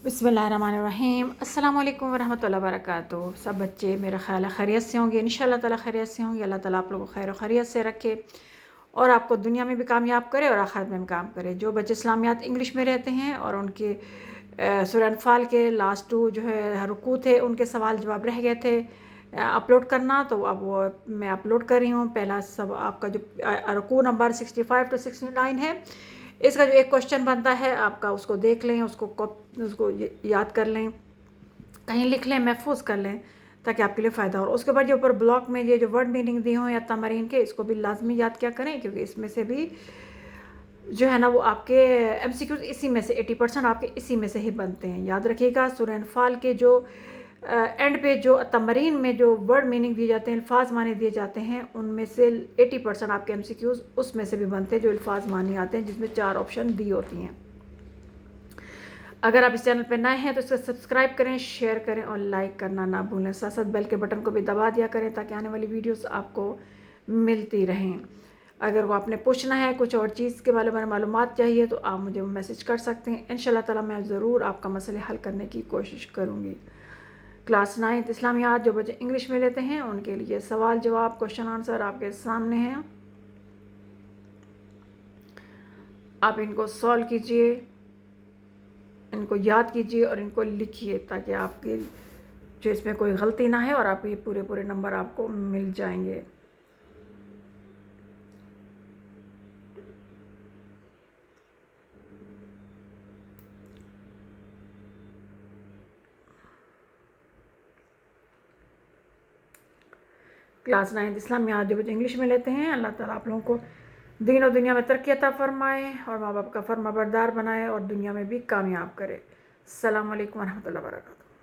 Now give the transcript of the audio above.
बिस्मिल्लाहिर्रहमानिर्रहीम। अस्सलाम वालेकुम वरहमतुल्लाहि वबरकातुहू। सब बच्चे मेरा ख़्याल है खैरियत से होंगे, इंशाअल्लाह ताला खैरियत से होंगे। अल्लाह ताला आप लोगों को खैर और खैरियत से रखे और आपको दुनिया में भी कामयाब करे और आखिरत में भी काम करे। जो बच्चे इस्लामियात इंग्लिश में रहते हैं और उनके सूरह अनफाल के लास्ट 2 जो है रुकू थे, उनके सवाल जवाब रह गए थे अपलोड करना, तो अब वो मैं अपलोड कर रही हूँ। पहला सब आपका जो रुकू नंबर 65 to 69 है, इसका जो एक क्वेश्चन बनता है आपका, उसको देख लें, उसको याद कर लें, कहीं लिख लें, महफूज कर लें, ताकि आपके लिए फ़ायदा हो। उसके बाद जो ऊपर ब्लॉक में ये जो वर्ड मीनिंग दिए हों या तमरीन के, इसको भी लाजमी याद क्या करें, क्योंकि इसमें से भी जो है ना वो आपके एमसीक्यूज इसी में से 80% आपके इसी में से ही बनते हैं। याद रखिएगा, सूरह अनफाल के जो एंड पे जो तमरीन में जो वर्ड मीनिंग दिए जाते हैं, अल्फाज माने दिए जाते हैं, उनमें से 80% आपके एमसीक्यूज उसमें से भी बनते हैं जो अल्फाज माने आते हैं, जिसमें 4 ऑप्शन दी होती हैं। अगर आप इस चैनल पर नए हैं तो इसे सब्सक्राइब करें, शेयर करें और लाइक करना ना भूलें। साथ साथ बेल के बटन को भी दबा दिया करें ताकि आने वाली वीडियोस आपको मिलती रहें। अगर वो आपने पूछना है, कुछ और चीज़ के बारे में मालूमात चाहिए, तो आप मुझे मैसेज कर सकते हैं। इंशाल्लाह ताला मैं ज़रूर आपका मसले हल करने की कोशिश करूँगी। क्लास 9th इस्लामियात जो बच्चे इंग्लिश में लेते हैं, उनके लिए सवाल जवाब क्वेश्चन आंसर आपके सामने हैं। आप इनको सॉल्व कीजिए, इनको याद कीजिए और इनको लिखिए, ताकि आपकी जो इसमें कोई गलती ना है और आपके पूरे पूरे नंबर आपको मिल जाएंगे। क्लास 9th इस्लामियात जो बच्चे इंग्लिश में लेते हैं, अल्लाह ताला आप लोगों को दीन और दुनिया में तरक्की अता फरमाए और माँ बाप का फर्माबरदार बनाए और दुनिया में भी कामयाब करे। अस्सलाम वालेकुम वरहमतुल्लाहि वबरकातुहू।